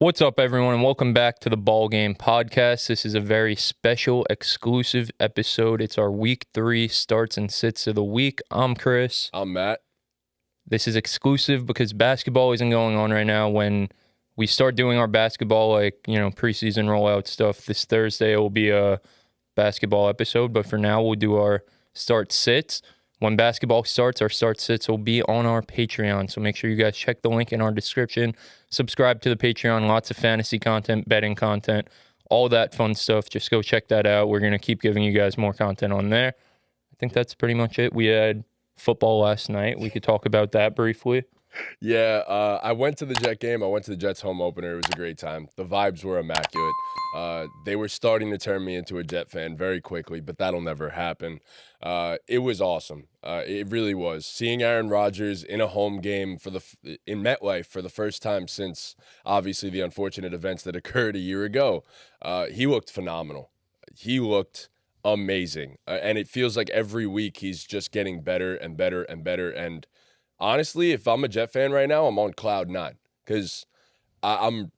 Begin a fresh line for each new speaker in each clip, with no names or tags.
What's up, everyone, and welcome back to the BallGame podcast. This is a very special, exclusive episode. It's our Week 3 starts and sits of the week. I'm Chris.
I'm Matt.
This is exclusive because basketball isn't going on right now. When we start doing our basketball, preseason rollout stuff, this Thursday will be a basketball episode. But for now, we'll do our start sits. When basketball starts, our start sits will be on our Patreon. So make sure you guys check the link in our description. Subscribe to the Patreon. Lots of fantasy content, betting content, all that fun stuff. Just go check that out. We're going to keep giving you guys more content on there. I think that's pretty much it. We had football last night. We could talk about that briefly.
Yeah, I went to the Jet game. I went to the Jets home opener. It was a great time. The vibes were immaculate. They were starting to turn me into a Jet fan very quickly, but that'll never happen. It was awesome. It really was. Seeing Aaron Rodgers in a home game in MetLife for the first time since, obviously, the unfortunate events that occurred a year ago, he looked phenomenal. He looked amazing. And it feels like every week he's just getting better and better and better. And honestly, if I'm a Jet fan right now, I'm on cloud nine because I'm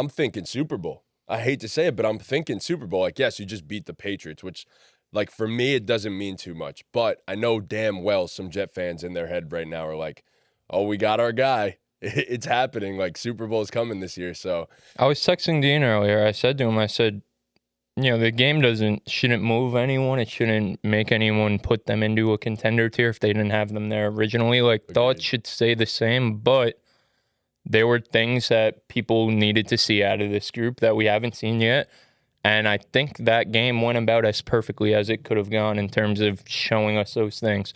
thinking Super Bowl. I hate to say it, but I'm thinking Super Bowl. Like, yes, you just beat the Patriots, which, like, for me, it doesn't mean too much. But I know damn well some Jet fans in their head right now are like, oh, we got our guy. It's happening. Like, Super Bowl's coming this year. So
I was texting Dean earlier. I said to him, the game shouldn't move anyone. It shouldn't make anyone put them into a contender tier if they didn't have them there originally. Like, thoughts should stay the same, but there were things that people needed to see out of this group that we haven't seen yet. And I think that game went about as perfectly as it could have gone in terms of showing us those things.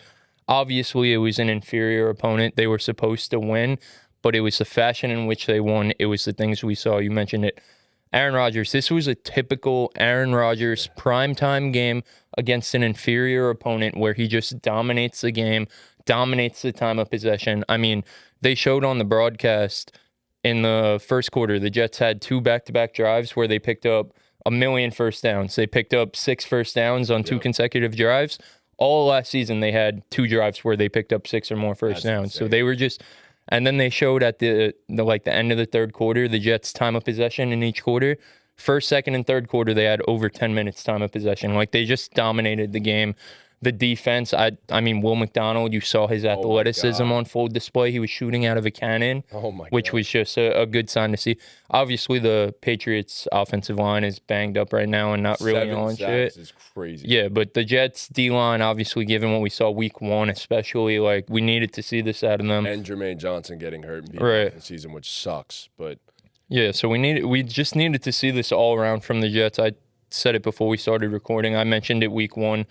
Obviously, it was an inferior opponent. They were supposed to win, but it was the fashion in which they won. It was the things we saw. You mentioned it. Aaron Rodgers, this was a typical Aaron Rodgers primetime game against an inferior opponent where he just dominates the game, dominates the time of possession. I mean, they showed on the broadcast in the first quarter, the Jets had 2 back-to-back drives where they picked up 1,000,000 first downs. They picked up 6 first downs on 2 consecutive drives. All last season, they had 2 drives where they picked up 6 or more first downs.
insane.
So they were just... And then they showed at the end of the third quarter, the Jets' time of possession in each quarter. First, second, and third quarter, they had over 10 minutes time of possession. Like, they just dominated the game. The defense, I mean, Will McDonald, you saw his athleticism on full display. He was shooting out of a cannon, which was just a good sign to see. Obviously, the Patriots' offensive line is banged up right now and not really on shit.
Is crazy.
Yeah, but the Jets' D-line, obviously, given what we saw week 1 especially, like, we needed to see this out of them.
And Jermaine Johnson getting hurt and being out the season, which sucks. But
yeah, so we just needed to see this all around from the Jets. I said it before we started recording. I mentioned it week 1.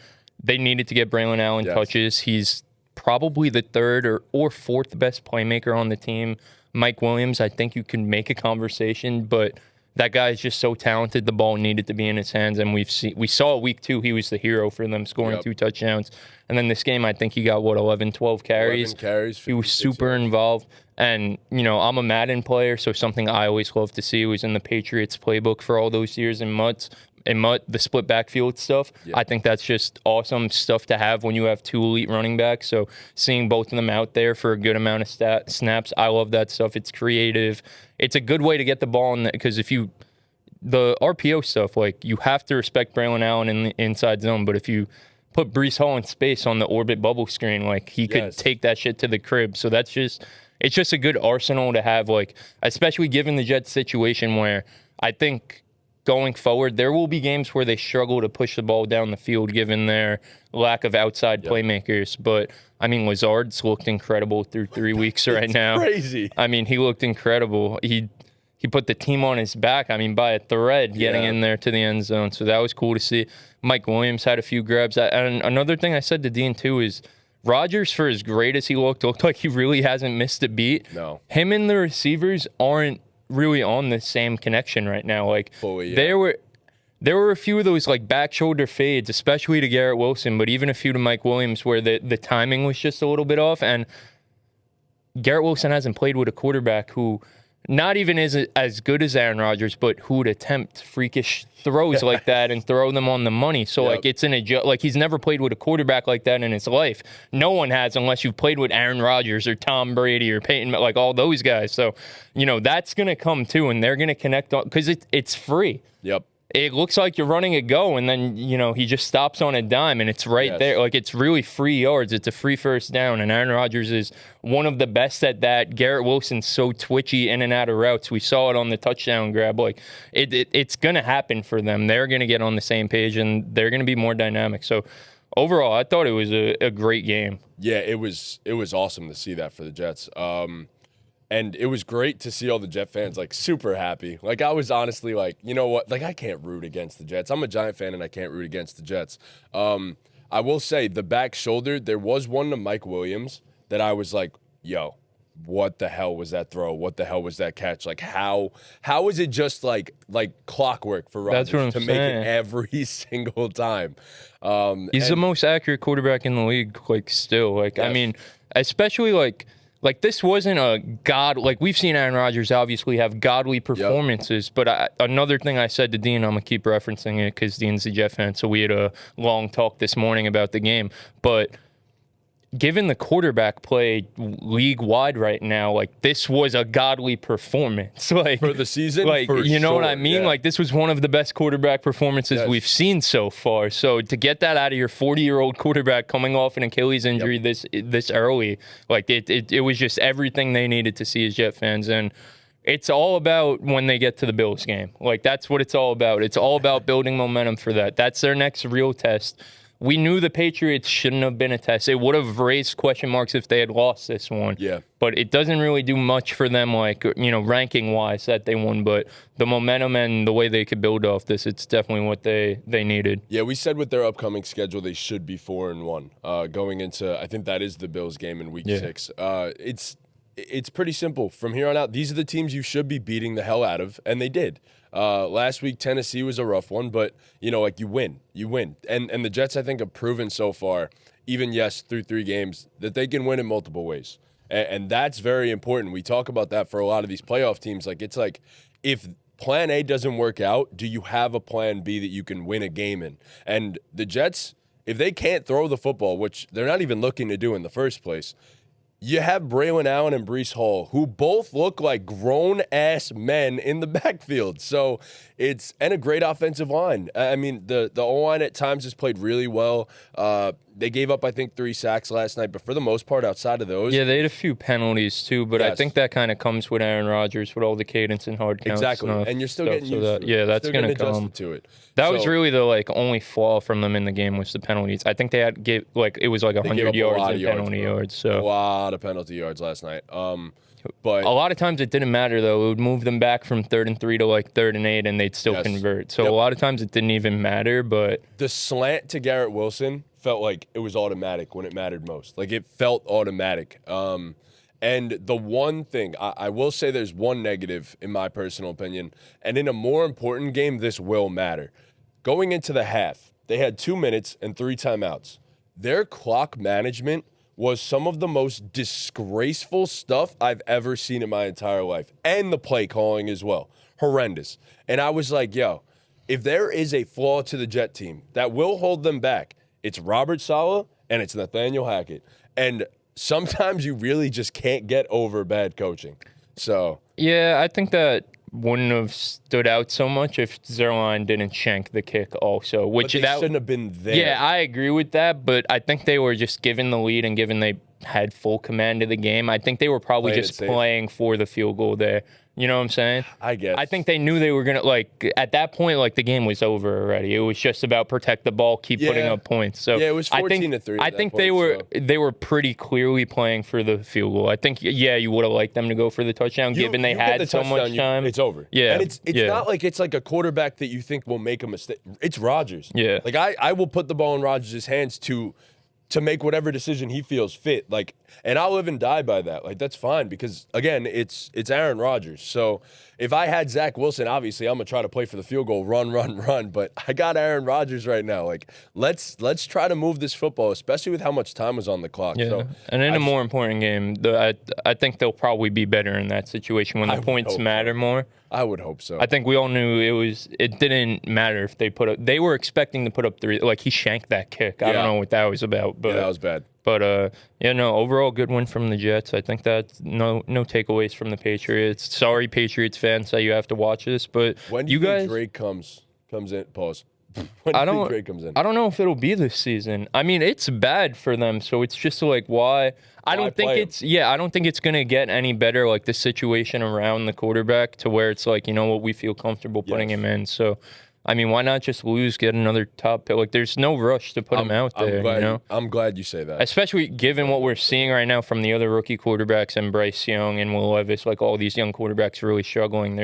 They needed to get Braylon Allen touches. He's probably the 3rd or 4th best playmaker on the team. Mike Williams, I think you can make a conversation, but that guy is just so talented. The ball needed to be in his hands, and we saw week 2 he was the hero for them, scoring 2 touchdowns. And then this game, I think he got, 11, 12 carries.
11 carries.
He was super involved. And, I'm a Madden player, so something I always love to see was in the Patriots playbook for all those years in the split backfield stuff. I think that's just awesome stuff to have when you have 2 elite running backs. So seeing both of them out there for a good amount of snaps, I love that stuff. It's creative. It's a good way to get the ball in because the RPO stuff, like, you have to respect Braylon Allen in the inside zone, but if you put Breece Hall in space on the orbit bubble screen, like, he could take that shit to the crib. So it's just a good arsenal to have, like, especially given the Jets situation where I think going forward, there will be games where they struggle to push the ball down the field given their lack of outside playmakers. But, I mean, Lazard's looked incredible through 3 weeks right now.
Crazy.
I mean, he looked incredible. He put the team on his back, by a thread getting in there to the end zone. So that was cool to see. Mike Williams had a few grabs. And another thing I said to Dean, too, is Rodgers, for as great as he looked like he really hasn't missed a beat.
No.
Him and the receivers aren't really on the same connection right now. Like, there were a few of those, like, back shoulder fades, especially to Garrett Wilson, but even a few to Mike Williams where the timing was just a little bit off. And Garrett Wilson hasn't played with a quarterback who not even as good as Aaron Rodgers, but who would attempt freakish throws like that and throw them on the money. So like it's like he's never played with a quarterback like that in his life. No one has unless you've played with Aaron Rodgers or Tom Brady or Peyton, like all those guys. So, that's going to come too, and they're going to connect on because it's free.
Yep.
It looks like you're running a go, and then, he just stops on a dime, and it's right there. Like, it's really free yards. It's a free first down, and Aaron Rodgers is one of the best at that. Garrett Wilson's so twitchy in and out of routes. We saw it on the touchdown grab. Like, it's going to happen for them. They're going to get on the same page, and they're going to be more dynamic. So, overall, I thought it was a great game.
Yeah, it was awesome to see that for the Jets. And it was great to see all the Jet fans, like, super happy. Like, I was honestly like, you know what? Like, I can't root against the Jets. I'm a Giant fan, and I can't root against the Jets. I will say, the back shoulder, there was one to Mike Williams that I was like, yo, what the hell was that throw? What the hell was that catch? Like, how is it just, like clockwork for Rodgers to make it every single time?
He's the most accurate quarterback in the league, like, still. Like, I mean, especially, like this wasn't a god. Like, we've seen Aaron Rodgers obviously have godly performances, but another thing I said to Dean, I'm going to keep referencing it because Dean's a Jet fan, so we had a long talk this morning about the game. But given the quarterback play league-wide right now, like, this was a godly performance. Like,
for the season?
Like,
for
you know what I
sure,
mean?
yeah.
Like, this was one of the best quarterback performances we've seen so far. So to get that out of your 40-year-old quarterback coming off an Achilles injury this early, like, it was just everything they needed to see as Jet fans. And it's all about when they get to the Bills game. Like, that's what it's all about. It's all about building momentum for that. That's their next real test. We knew the Patriots shouldn't have been a test. It would have raised question marks if they had lost this one.
Yeah.
But it doesn't really do much for them, like, ranking-wise that they won. But the momentum and the way they could build off this, it's definitely what they needed.
Yeah, we said with their upcoming schedule, they should be 4-1 going into, I think that is the Bills game in Week 6. It's pretty simple. From here on out, these are the teams you should be beating the hell out of, and they did. Last week, Tennessee was a rough one, but, like, you win. And the Jets, I think, have proven so far, even, through 3 games, that they can win in multiple ways. And that's very important. We talk about that for a lot of these playoff teams. Like, it's like, if plan A doesn't work out, do you have a plan B that you can win a game in? And the Jets, if they can't throw the football, which they're not even looking to do in the first place, you have Braylon Allen and Breece Hall, who both look like grown-ass men in the backfield. So and a great offensive line. I mean, the O-line at times has played really well. They gave up, I think, 3 sacks last night, but for the most part, outside of those.
Yeah, they had a few penalties, too, but I think that kind of comes with Aaron Rodgers, with all the cadence and hard counts.
Exactly, and you're still getting used to it.
Yeah, that's going to come.
To it.
That was really the, only flaw from them in the game was the penalties. I think they had it was 100 yards in penalty yards. So
a lot of penalty yards last night. But
a lot of times it didn't matter, though. It would move them back from 3rd and 3 to 3rd and 8, and they'd still convert. So a lot of times it didn't even matter. But
the slant to Garrett Wilson felt like it was automatic when it mattered most. Like, it felt automatic. And the one thing, I will say there's one negative in my personal opinion, and in a more important game, this will matter. Going into the half, they had 2 minutes and 3 timeouts. Their clock management was some of the most disgraceful stuff I've ever seen in my entire life. And the play calling as well. Horrendous. And I was like, yo, if there is a flaw to the Jet team that will hold them back, it's Robert Saleh and it's Nathaniel Hackett. And sometimes you really just can't get over bad coaching. So
yeah, I think that wouldn't have stood out so much if Zerline didn't shank the kick also.
But they shouldn't have been there.
Yeah, I agree with that, but I think they were just given the lead and given they had full command of the game. I think they were probably just playing for the field goal there. You know what I'm saying?
I guess.
I think they knew they were going to, at that point, the game was over already. It was just about protect the ball, keep putting up points. So
yeah, it was 14-3.
I think they were pretty clearly playing for the field goal. I think, you would have liked them to go for the touchdown, given they had so much time.
It's over.
Yeah.
And it's not like it's like a quarterback that you think will make a mistake. It's Rodgers.
Yeah.
Like, I will put the ball in Rodgers' hands to to make whatever decision he feels fit. Like, and I'll live and die by that. Like, that's fine because, again, it's Aaron Rodgers. So if I had Zach Wilson, obviously I'm going to try to play for the field goal, run. But I got Aaron Rodgers right now. Like, let's try to move this football, especially with how much time was on the clock.
Yeah,
So,
and in a more important game, I think they'll probably be better in that situation when the points matter more.
I would hope so.
I think we all knew it didn't matter if they put up. They were expecting to put up 3. Like, he shanked that kick. I don't know what that was about. But,
yeah, that was bad.
But overall good win from the Jets. I think that's no takeaways from the Patriots. Sorry, Patriots fans, that you have to watch this, but
when do you think Drake comes in? Pause. When do you think Drake comes in?
I don't know if it'll be this season. I mean, it's bad for them, so it's just like why. I don't think it's gonna get any better. Like the situation around the quarterback to where it's like, you know what, we feel comfortable putting him in. So, I mean, why not just lose, get another top pick? Like, there's no rush to put him out there.
I'm glad you say that.
Especially given what we're seeing right now from the other rookie quarterbacks and Bryce Young and Will Levis, like all these young quarterbacks really struggling.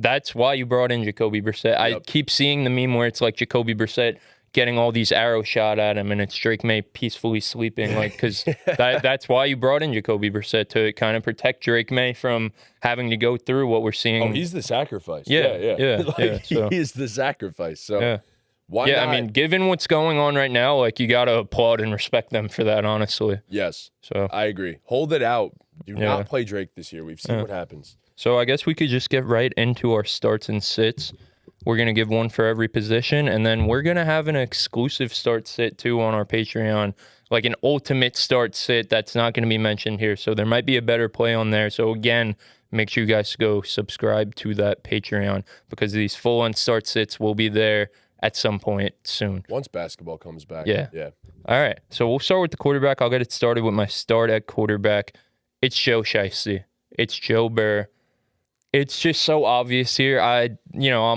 That's why you brought in Jacoby Brissett. Yep. I keep seeing the meme where it's like Jacoby Brissett getting all these arrows shot at him, and it's Drake May peacefully sleeping. Like, because that's why you brought in Jacoby Brissett, to kind of protect Drake May from having to go through what we're seeing.
Oh, he's the sacrifice.
Yeah.
He is the sacrifice. So why not?
I mean, given what's going on right now, like, you got to applaud and respect them for that, honestly.
Yes.
So
I agree. Hold it out. Do not play Drake this year. We've seen what happens.
So I guess we could just get right into our starts and sits. We're going to give one for every position, and then we're going to have an exclusive start sit, too, on our Patreon, like an ultimate start sit that's not going to be mentioned here. So there might be a better play on there. So, again, make sure you guys go subscribe to that Patreon, because these full-on start sits will be there at some point soon.
Once basketball comes back.
Yeah. All right. So we'll start with the quarterback. I'll get it started with my start at quarterback. It's Joe Shiesty. It's Joe Burrow. It's just so obvious here. I'm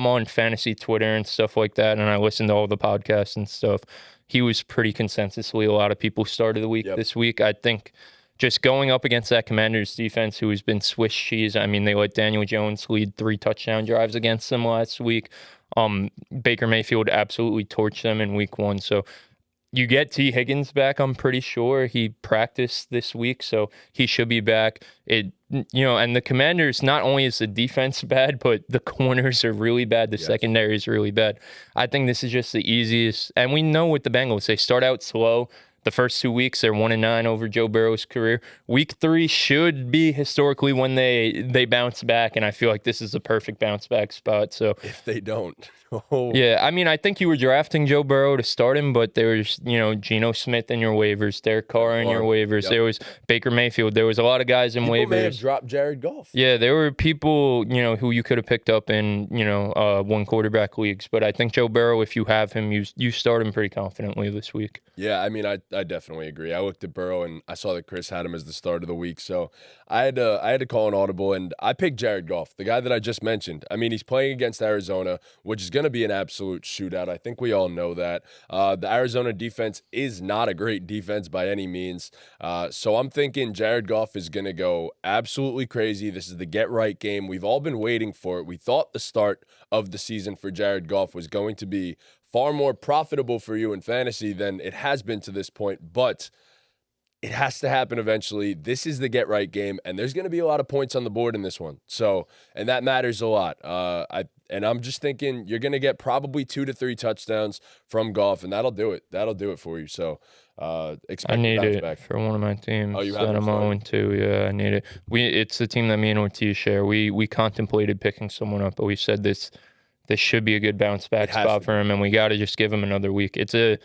on fantasy Twitter and stuff like that, and I listen to all the podcasts and stuff. He was pretty consensusly a lot of people start of the week this week. I think just going up against that Commanders defense, who has been Swiss cheese. I mean, they let Daniel Jones lead 3 touchdown drives against them last week. Baker Mayfield absolutely torched them in week 1. So you get T. Higgins back, I'm pretty sure. He practiced this week, so he should be back. And the Commanders, not only is the defense bad, but the corners are really bad. The secondary is really bad. I think this is just the easiest. And we know with the Bengals, they start out slow. The first 2 weeks, they're 1-9 over Joe Burrow's career. Week 3 should be historically when they bounce back, and I feel like this is a perfect bounce back spot. So
if they don't.
Yeah, I mean, I think you were drafting Joe Burrow to start him, but there's, Geno Smith in your waivers, Derek Carr in your waivers. There was Baker Mayfield. There was a lot of guys in waivers.
People may have dropped Jared Goff.
Yeah, there were people, who you could have picked up in, one quarterback leagues. But I think Joe Burrow, if you have him, you start him pretty confidently this week.
Yeah, I mean, I definitely agree. I looked at Burrow and I saw that Chris had him as the start of the week, so I had to call an audible, and I picked Jared Goff, the guy that I just mentioned. I mean, he's playing against Arizona, which is going to be an absolute shootout. I think we all know that. The Arizona defense is not a great defense by any means, so I'm thinking Jared Goff is going to go absolutely crazy. This is the get-right game. We've all been waiting for it. We thought the start of the season for Jared Goff was going to be far more profitable for you in fantasy than it has been to this point, but it has to happen eventually. This is the get-right game, and there's going to be a lot of points on the board in this one. So, and that matters a lot. I'm just thinking you're going to get probably 2 to 3 touchdowns from Goff, and that'll do it. That'll do it for you. So, expect
I need it
back
for one of my teams.
Oh, you have it?
I'm 0-2. Yeah, I need it. It's the team that me and Ortiz share. We contemplated picking someone up, but we said this should be a good bounce back spot for him, and we got to just give him another week. It's a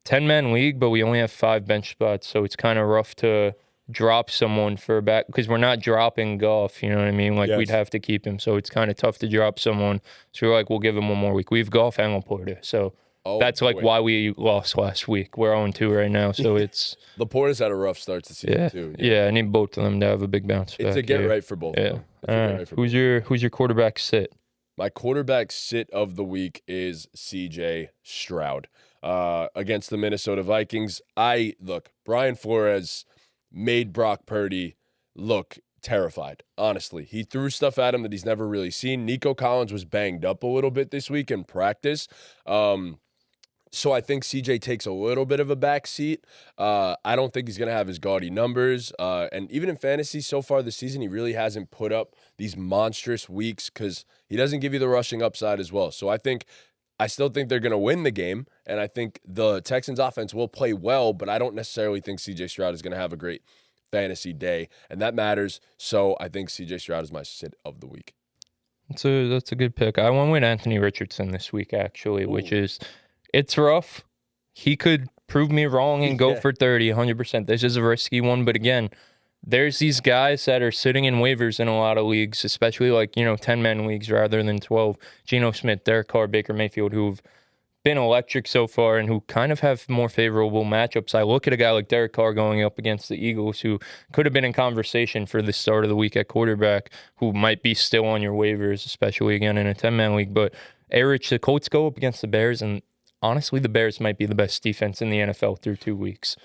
10-man league, but we only have 5 bench spots, so it's kind of rough to drop someone for a back, because we're not dropping Goff, you know what I mean? Like, we'd have to keep him, so it's kind of tough to drop someone. So we're like, we'll give him one more week. We have Goff and Laporta, so that's why we lost last week. We're 0-2 right now, so it's...
Laporta's had a rough start to season too.
Yeah, I need both of them to have a big bounce back.
It's a get-right for both of them.
Who's your quarterback sit?
My quarterback sit of the week is C.J. Stroud against the Minnesota Vikings. Brian Flores made Brock Purdy look terrified, honestly. He threw stuff at him that he's never really seen. Nico Collins was banged up a little bit this week in practice. So I think CJ takes a little bit of a back seat. I don't think he's going to have his gaudy numbers. And even in fantasy so far this season, he really hasn't put up these monstrous weeks because he doesn't give you the rushing upside as well. So I still think they're going to win the game, and I think the Texans offense will play well, but I don't necessarily think CJ Stroud is going to have a great fantasy day, and that matters. So I think CJ Stroud is my sit of the week.
That's a good pick. I went with Anthony Richardson this week, actually, which is, it's rough. He could prove me wrong and go for 30, 100%. This is a risky one, but again, there's these guys that are sitting in waivers in a lot of leagues, especially 10-man leagues rather than 12. Geno Smith, Derek Carr, Baker Mayfield, who've been electric so far and who kind of have more favorable matchups. I look at a guy like Derek Carr going up against the Eagles, who could have been in conversation for the start of the week at quarterback, who might be still on your waivers, especially again in a 10-man league. But Erich, the Colts go up against the Bears, and honestly, the Bears might be the best defense in the NFL through 2 weeks.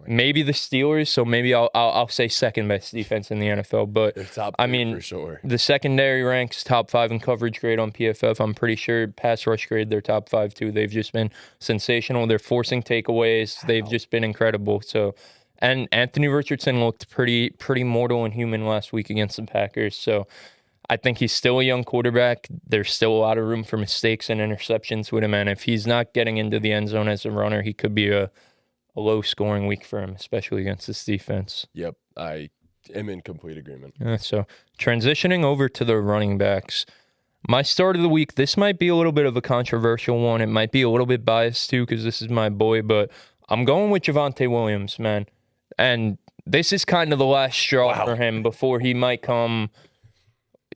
Maybe the Steelers, so maybe I'll say second best defense in the NFL. But I mean,
for sure.
The secondary ranks top 5 in coverage grade on PFF. I'm pretty sure pass rush grade they're top 5 too. They've just been sensational. They're forcing takeaways. They've just been incredible. So, and Anthony Richardson looked pretty mortal and human last week against the Packers. So, I think he's still a young quarterback. There's still a lot of room for mistakes and interceptions with him. And if he's not getting into the end zone as a runner, he could be a low-scoring week for him, especially against this defense.
Yep, I am in complete agreement.
So transitioning over to the running backs, my start of the week, this might be a little bit of a controversial one. It might be a little bit biased too because this is my boy, but I'm going with Javonte Williams, man. And this is kind of the last straw for him before he might come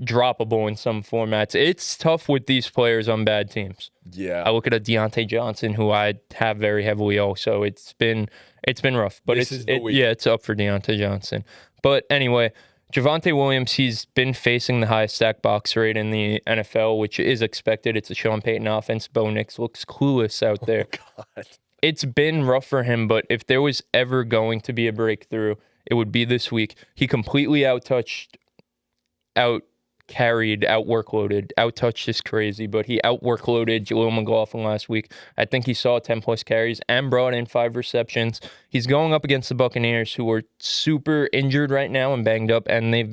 droppable in some formats. It's tough with these players on bad teams.
Yeah.
I look at a Deontay Johnson, who I have very heavily also. It's been rough, but it's up for Deontay Johnson. But anyway, Javonte Williams, he's been facing the highest sack box rate in the NFL, which is expected. It's a Sean Payton offense. Bo Nix looks clueless out there.
Oh, God. It's
been rough for him, but if there was ever going to be a breakthrough, it would be this week. He completely out-workloaded. Out-touched is crazy, but he out-workloaded Jaleel McLaughlin last week. I think he saw 10-plus carries and brought in 5 receptions. He's going up against the Buccaneers, who are super injured right now and banged up, and they've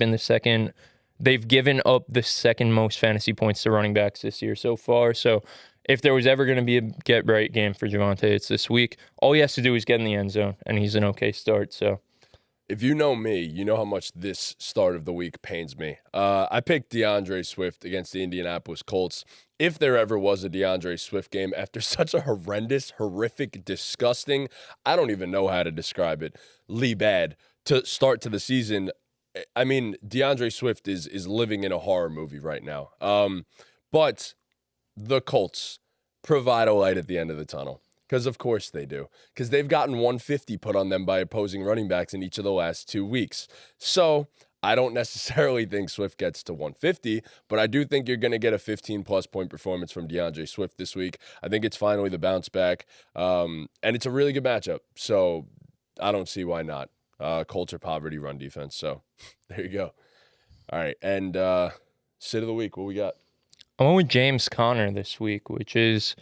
given up the second most fantasy points to running backs this year so far. So if there was ever going to be a get-right game for Javonte, it's this week. All he has to do is get in the end zone, and he's an okay start, so...
If you know me, you know how much this start of the week pains me. I picked DeAndre Swift against the Indianapolis Colts. If there ever was a DeAndre Swift game after such a horrific, disgusting, I don't even know how to describe it, bad to start to the season. I mean, DeAndre Swift is living in a horror movie right now. But the Colts provide a light at the end of the tunnel. Because of course they do. Because they've gotten 150 put on them by opposing running backs in each of the last 2 weeks. So I don't necessarily think Swift gets to 150, but I do think you're going to get a 15-plus point performance from DeAndre Swift this week. I think it's finally the bounce back. And it's a really good matchup. So I don't see why not. Colts are poverty run defense. So there you go. All right. And sit of the week, what we got?
I went with James Conner this week, which is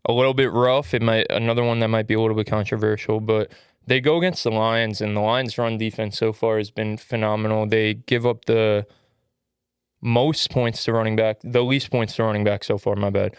a little bit rough. Another one that might be a little bit controversial, but they go against the Lions, and the Lions' run defense so far has been phenomenal. They give up the least points to running back so far, my bad.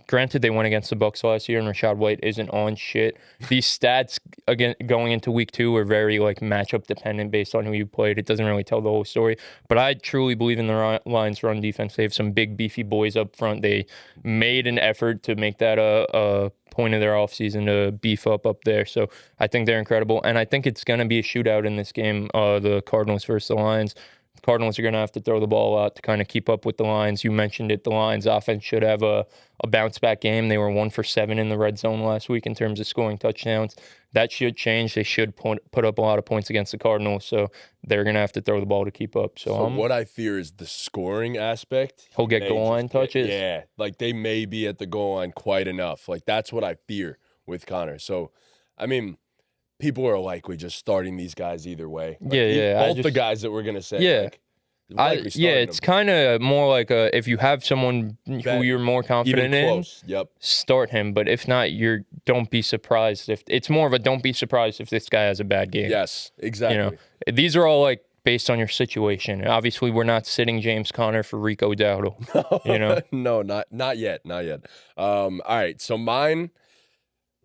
Granted, they went against the Bucs last year, and Rachaad White isn't on shit. These stats, again, going into week 2 are very, matchup dependent based on who you played. It doesn't really tell the whole story, but I truly believe in the Lions' run defense. They have some big, beefy boys up front. They made an effort to make that a point of their offseason to beef up there, so I think they're incredible, and I think it's going to be a shootout in this game, the Cardinals versus the Lions. Cardinals are going to have to throw the ball out to kind of keep up with the Lions. You mentioned it. The Lions offense should have a bounce-back game. They were 1 for 7 in the red zone last week in terms of scoring touchdowns. That should change. They should put up a lot of points against the Cardinals, so they're going to have to throw the ball to keep up. So
what I fear is the scoring aspect.
He'll get goal line touches?
Yeah, they may be at the goal line quite enough. That's what I fear with Conner. So, I mean, people are likely just starting these guys either way.
Yeah.
Both the guys that we're going to say.
Yeah.
likely starting
it's
him.
kind of more like if you have someone who you're more confident
Even
in,
close. Yep.
start him. But if not, don't be surprised if it's more of a don't be surprised if this guy has a bad game.
Yes, exactly.
You know, these are all like based on your situation. Obviously, we're not sitting James Conner for Rico Dowdle. You know,
no, not yet, not yet. All right, so mine,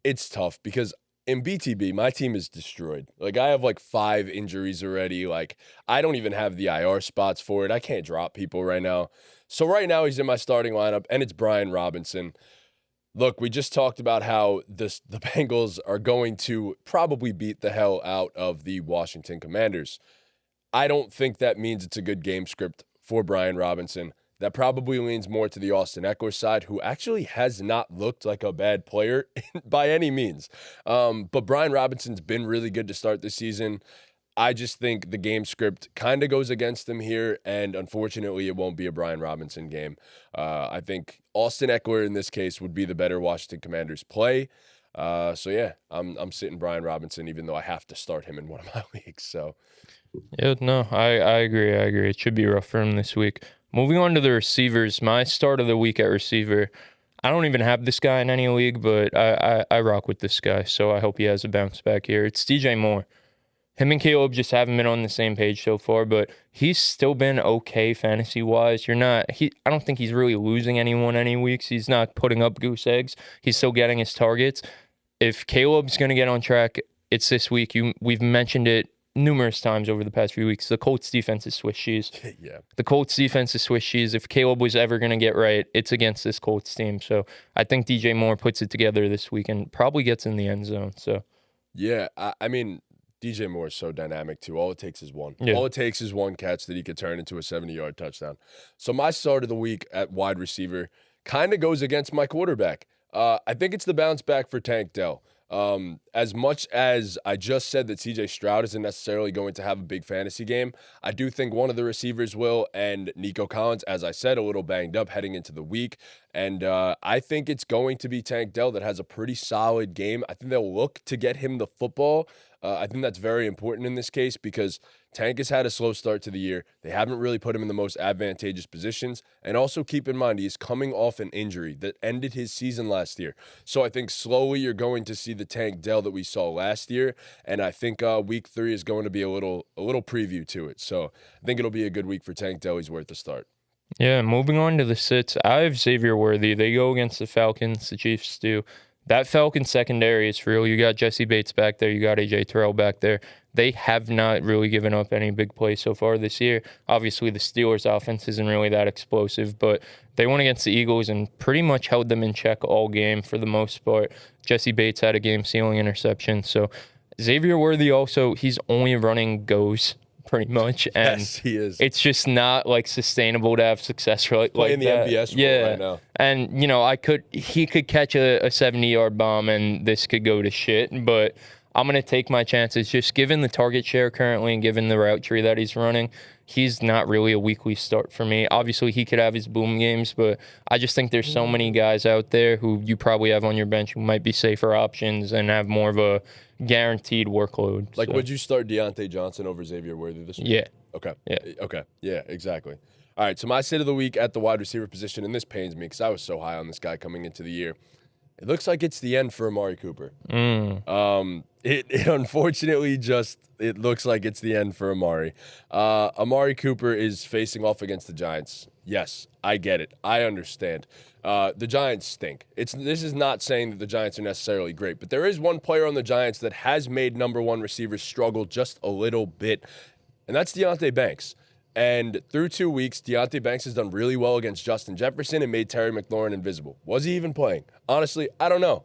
it's tough because in BTB, my team is destroyed. Like, I have like 5 injuries already. Like, I don't even have the IR spots for it. I can't drop people right now. So right now he's in my starting lineup, and it's Brian Robinson. Look, we just talked about how the Bengals are going to probably beat the hell out of the Washington Commanders. I don't think that means it's a good game script for Brian Robinson. That probably leans more to the Austin Eckler side, who actually has not looked like a bad player by any means. But Brian Robinson's been really good to start this season. I just think the game script kind of goes against him here, and unfortunately, it won't be a Brian Robinson game. I think Austin Eckler in this case would be the better Washington Commanders play. So yeah, I'm sitting Brian Robinson, even though I have to start him in one of my leagues. So
yeah, no, I agree. I agree. It should be rough for him this week. Moving on to the receivers, my start of the week at receiver. I don't even have this guy in any league, but I rock with this guy, so I hope he has a bounce back here. It's DJ Moore. Him and Caleb just haven't been on the same page so far, but he's still been okay fantasy-wise. I don't think he's really losing anyone any weeks. He's not putting up goose eggs. He's still getting his targets. If Caleb's going to get on track, it's this week. We've mentioned it numerous times over the past few weeks. The Colts defense is Swiss cheese.
yeah.
The Colts defense is Swiss cheese. If Caleb was ever going to get right, it's against this Colts team. So I think DJ Moore puts it together this week and probably gets in the end zone. So
Yeah, I mean, DJ Moore is so dynamic too. All it takes is one.
Yeah.
All it takes is one catch that he could turn into a 70-yard touchdown. So my start of the week at wide receiver kind of goes against my quarterback. I think it's the bounce back for Tank Dell. As much as I just said that CJ Stroud isn't necessarily going to have a big fantasy game, I do think one of the receivers will, and Nico Collins, as I said, a little banged up heading into the week. And I think it's going to be Tank Dell that has a pretty solid game. I think they'll look to get him the football. I think that's very important in this case because Tank has had a slow start to the year. They haven't really put him in the most advantageous positions. And also keep in mind, he's coming off an injury that ended his season last year. So I think slowly you're going to see the Tank Dell that we saw last year. And I think week 3 is going to be a little preview to it. So I think it'll be a good week for Tank Dell. He's worth the start.
yeah, moving on to the sits, I have Xavier Worthy. They go against the Falcons. The Chiefs do. That Falcons secondary is real. You got Jesse Bates back there. You got A.J. Terrell back there. They have not really given up any big plays so far this year. Obviously, the Steelers' offense isn't really that explosive, but they went against the Eagles and pretty much held them in check all game for the most part. Jesse Bates had a game-sealing interception. So Xavier Worthy also, he's only running goes pretty much. And
yes, he is.
It's just not like sustainable to have success like
Playing
that.
the MVS role right now.
And he could catch a 70-yard bomb and this could go to shit, but I'm going to take my chances. Just given the target share currently and given the route tree that he's running, he's not really a weekly start for me. Obviously, he could have his boom games, but I just think there's so many guys out there who you probably have on your bench who might be safer options and have more of a guaranteed workload.
Like, would you start Deontay Johnson over Xavier Worthy this week?
Yeah.
Okay.
Yeah.
Okay. Yeah, exactly. All right, so my sit of the week at the wide receiver position, and this pains me because I was so high on this guy coming into the year. It looks like it's the end for Amari Cooper. It unfortunately it looks like it's the end for Amari. Amari Cooper is facing off against the Giants. Yes, I get it. I understand. The Giants stink. This is not saying that the Giants are necessarily great, but there is one player on the Giants that has made number one receivers struggle just a little bit, and that's Deonte Banks. And through 2 weeks, Deonte Banks has done really well against Justin Jefferson and made Terry McLaurin invisible. Was he even playing? Honestly, I don't know.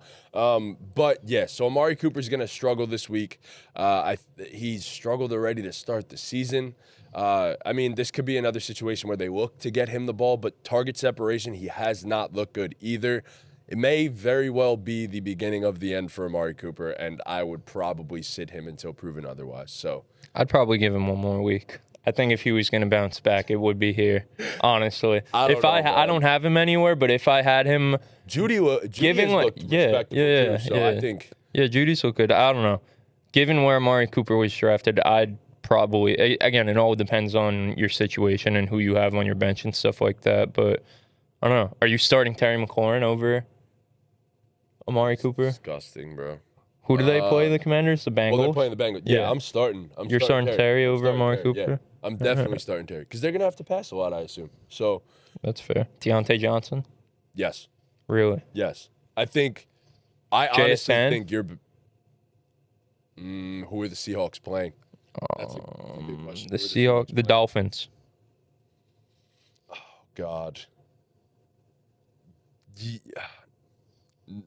But yeah, so Amari Cooper's going to struggle this week. He's struggled already to start the season. I mean, this could be another situation where they look to get him the ball, but target separation, he has not looked good either. It may very well be the beginning of the end for Amari Cooper, and I would probably sit him until proven otherwise. So
I'd probably give him one more week. I think if he was going to bounce back, it would be here. Honestly, I don't have him anywhere, but if I had him,
Judy looked respectable too, so I think
Judy's look good. I don't know. Given where Amari Cooper was drafted, I'd probably, again, it all depends on your situation and who you have on your bench and stuff like that. But I don't know. Are you starting Terry McLaurin over Amari Cooper?
Disgusting, bro.
Who do they play? The Commanders, the Bengals.
Well, they're playing the Bengals. Yeah, I'm starting.
You're starting Terry over Amari Cooper.
Yeah, I'm definitely starting Terry because they're gonna have to pass a lot, I assume. So
that's fair. Deontay Johnson.
Yes.
Really?
Yes. I honestly think you're. Who are the Seahawks playing? That's a good question.
The Seahawks, the Dolphins.
Oh God.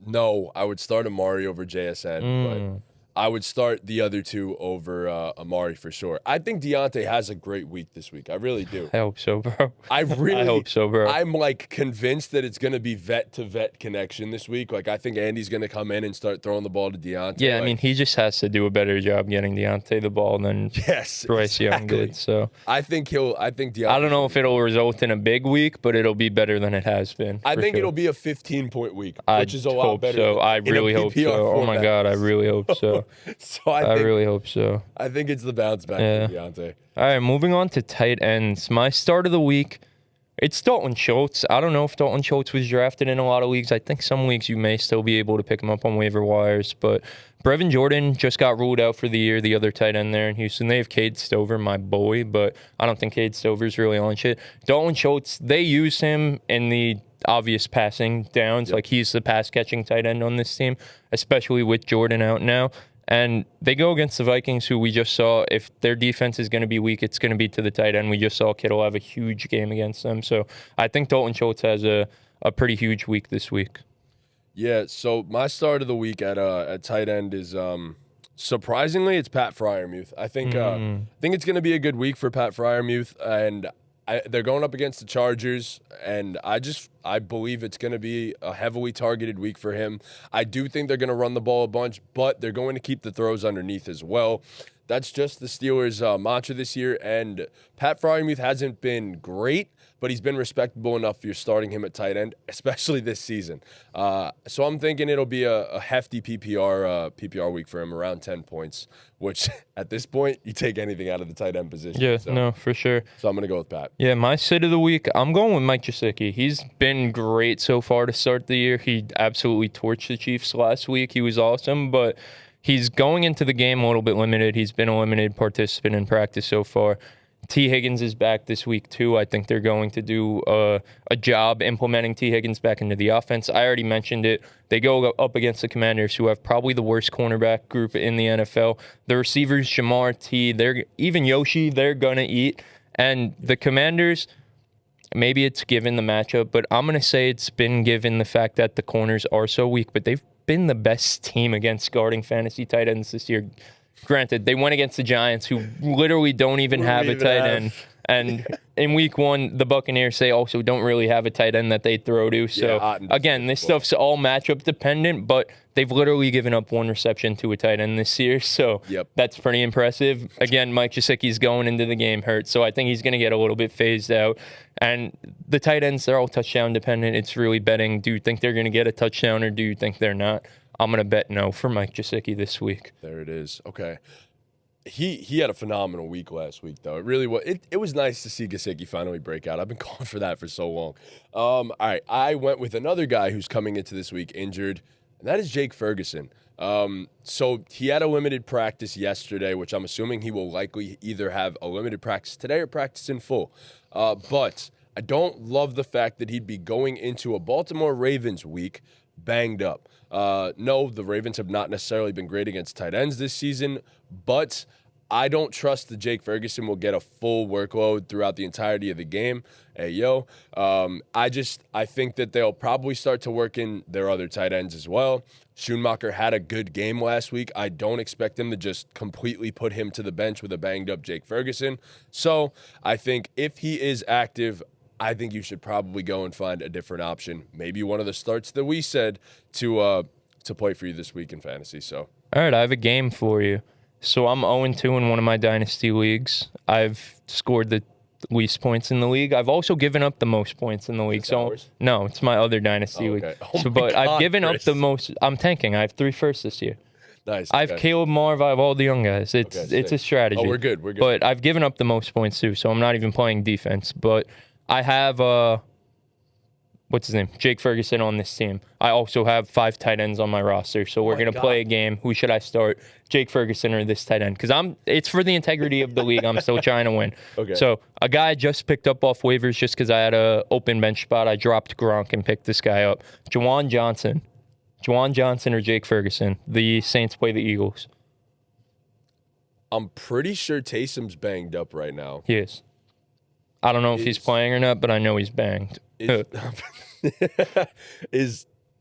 No, I would start Amari over JSN, but I would start the other two over Amari for sure. I think Deontay has a great week this week. I really do.
I hope so, bro.
I
hope so, bro.
I'm like convinced that it's going to be vet to vet connection this week. Like I think Andy's going to come in and start throwing the ball to Deontay.
Yeah, I mean, he just has to do a better job getting Deontay the ball than Bryce Young did. So
I think Deontay.
I don't know if it'll result in a big week, but it'll be better than it has been.
I think it'll be a 15-point week, which is a lot better.
So I really hope so. Oh my God, I really hope so. I really hope so.
I think it's the bounce back for Deontay.
All right, moving on to tight ends. My start of the week, it's Dalton Schultz. I don't know if Dalton Schultz was drafted in a lot of leagues. I think some leagues you may still be able to pick him up on waiver wires. But Brevin Jordan just got ruled out for the year, the other tight end there in Houston. They have Cade Stover, my boy, but I don't think Cade Stover's really on shit. Dalton Schultz, they use him in the obvious passing downs. Like he's the pass-catching tight end on this team, especially with Jordan out now. And they go against the Vikings, who we just saw, if their defense is going to be weak, it's going to be to the tight end. We just saw Kittle have a huge game against them. So I think Dalton Schultz has a pretty huge week this week.
Yeah, so my start of the week at tight end is surprisingly it's Pat Freiermuth. I think it's going to be a good week for Pat Freiermuth, and they're going up against the Chargers, and I believe it's going to be a heavily targeted week for him. I do think they're going to run the ball a bunch, but they're going to keep the throws underneath as well. That's just the Steelers' mantra this year, and Pat Freiermuth hasn't been great, but he's been respectable enough if you're starting him at tight end, especially this season. So I'm thinking it'll be a hefty PPR week for him, around 10 points, which at this point, you take anything out of the tight end position.
Yeah, no, for sure.
So I'm going to go with Pat.
Yeah, my sit of the week, I'm going with Mike Gesicki. He's been great so far to start the year. He absolutely torched the Chiefs last week. He was awesome, but he's going into the game a little bit limited. He's been a limited participant in practice so far. T. Higgins is back this week, too. I think they're going to do a job implementing T. Higgins back into the offense. I already mentioned it. They go up against the Commanders, who have probably the worst cornerback group in the NFL. The receivers, Jamar T., even Yoshi, they're going to eat. And the Commanders, maybe it's given the matchup, but I'm going to say it's been given the fact that the corners are so weak, but they've been the best team against guarding fantasy tight ends this year. Granted, they went against the Giants, who literally don't even have a tight end. And in week one, the Buccaneers, they also don't really have a tight end that they throw to. So, again, this stuff's all matchup dependent, but they've literally given up one reception to a tight end this year. So that's pretty impressive. Again, Mike Gesicki's going into the game hurt, so I think he's going to get a little bit phased out. And the tight ends, they're all touchdown dependent. It's really betting, do you think they're going to get a touchdown or do you think they're not? I'm going to bet no for Mike Gesicki this week.
There it is. Okay. He had a phenomenal week last week, though. It really was. It was nice to see Gesicki finally break out. I've been calling for that for so long. All right, I went with another guy who's coming into this week injured, and that is Jake Ferguson. So he had a limited practice yesterday, which I'm assuming he will likely either have a limited practice today or practice in full. But I don't love the fact that he'd be going into a Baltimore Ravens week banged up. No, the Ravens have not necessarily been great against tight ends this season, but I don't trust that Jake Ferguson will get a full workload throughout the entirety of the game. I think that they'll probably start to work in their other tight ends as well. Schoonmaker had a good game last week. I don't expect them to just completely put him to the bench with a banged-up Jake Ferguson. So I think if he is active, I think you should probably go and find a different option. Maybe one of the starts that we said to play for you this week in fantasy. So,
all right, I have a game for you. So I'm 0-2 in one of my dynasty leagues. I've scored the least points in the league. I've also given up the most points in the league. No, it's my other dynasty league.
I've
given up the most. I'm tanking. I have 3 firsts this year.
Nice.
I have
Okay.
Caleb Marv. I have all the young guys. It's
Okay,
a
sick.
strategy.
Oh, we're good. We're good.
But I've given up the most points too, so I'm not even playing defense. But I have what's his name? Jake Ferguson on this team. I also have 5 tight ends on my roster, so we're gonna play a game. Who should I start? Jake Ferguson or this tight end? Because it's for the integrity of the league. I'm still trying to win.
Okay.
So a guy I just picked up off waivers just because I had a open bench spot. I dropped Gronk and picked this guy up. Juwan Johnson or Jake Ferguson. The Saints play the Eagles.
I'm pretty sure Taysom's banged up right now.
He is. I don't know if he's playing or not, but I know he's banged.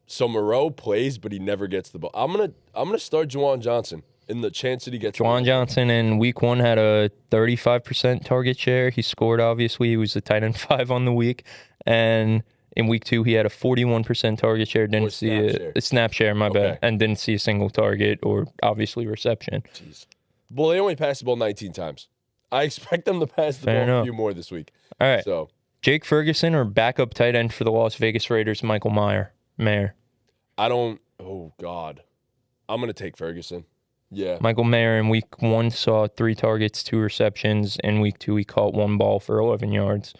So Moreau plays, but he never gets the ball. I'm gonna start Juwan Johnson in the chance that he gets.
Juwan Johnson in week 1 had a 35% target share. He scored, obviously. He was the tight end 5 on the week. And in week 2, he had a 41% target share. Didn't see a snap share, my bad. And didn't see a single target or obviously reception.
Jeez. Well, they only passed the ball 19 times. I expect them to pass the ball a few more this week.
All right.
So
Jake Ferguson or backup tight end for the Las Vegas Raiders, Michael Mayer.
Oh, God. I'm going to take Ferguson. Yeah.
Michael Mayer in week 1 saw 3 targets, 2 receptions. In week 2, he caught 1 ball for 11 yards.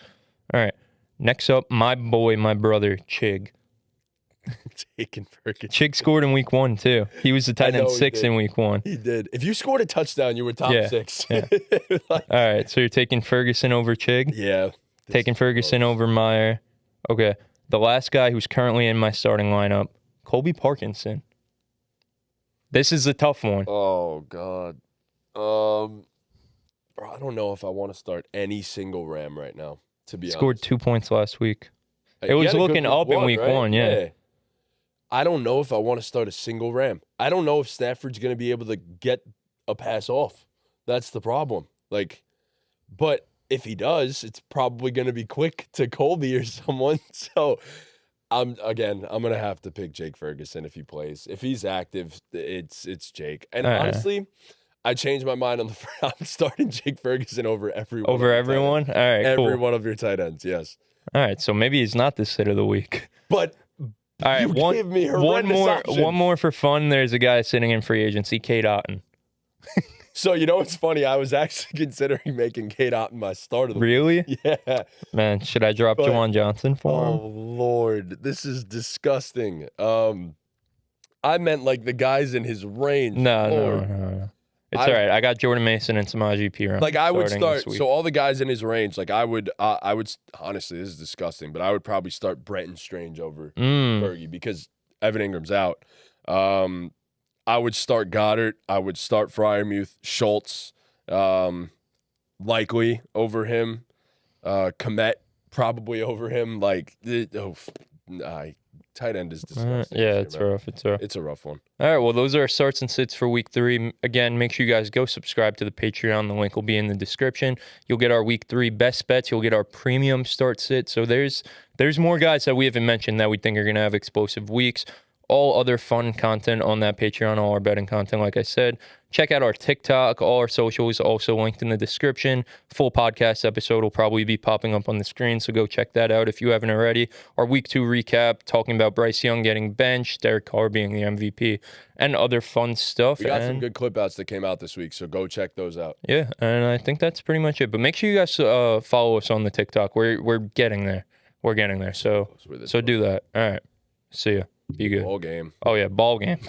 All right. Next up, my brother, Chig.
Taking Ferguson.
Chig scored in week 1, too. He was the tight end 6 in week 1.
He did. If you scored a touchdown, you were top 6.
Yeah. All right. So you're taking Ferguson over Chig?
Yeah.
Taking Ferguson over Meyer. Okay. The last guy who's currently in my starting lineup, Colby Parkinson. This is a tough one.
Oh, God. I don't know if I want to start any single Ram right now, to be honest.
Scored 2 points last week. It was looking up in week 1, yeah.
I don't know if I want to start a single Ram. I don't know if Stafford's going to be able to get a pass off. That's the problem. But if he does, it's probably going to be quick to Colby or someone. So I'm going to have to pick Jake Ferguson if he plays. If he's active, it's Jake. And honestly, I changed my mind on the I'm starting Jake Ferguson over everyone.
Over everyone? All right,
Every one of your tight ends, yes.
All right, so maybe he's not the sit of the week.
But
all right,
give me
one more for fun. There's a guy sitting in free agency, Cade Otton.
So, it's funny. I was actually considering making Cade Otton my start of the
Really?
week. Yeah.
Man, should I drop Juwan Johnson for him?
Oh, Lord. This is disgusting. I meant the guys in his range.
No. It's all right. I got Jordan Mason and Samaje Perine.
I would start. So all the guys in his range, I would honestly, this is disgusting, but I would probably start Brenton Strange over Fergie because Evan Ingram's out. I would start Goddard. I would start Freiermuth, Schultz, likely over him. Komet probably over him. Tight end is disgusting.
Yeah, it's rough.
It's a rough one.
All right, well, those are our starts and sits for week 3. Again, make sure you guys go subscribe to the Patreon. The link will be in the description. You'll get our week 3 best bets. You'll get our premium start sit. So there's more guys that we haven't mentioned that we think are going to have explosive weeks. All other fun content on that Patreon, all our betting content, like I said. Check out our TikTok, all our socials, also linked in the description. Full podcast episode will probably be popping up on the screen, so go check that out if you haven't already. Our week 2 recap, talking about Bryce Young getting benched, Derek Carr being the MVP, and other fun stuff.
We got some good clip outs that came out this week, so go check those out.
Yeah, and I think that's pretty much it. But make sure you guys follow us on the TikTok. We're getting there. We're getting there. So do that. All right. See ya. Be good.
BallGame.
Oh, yeah, BallGame.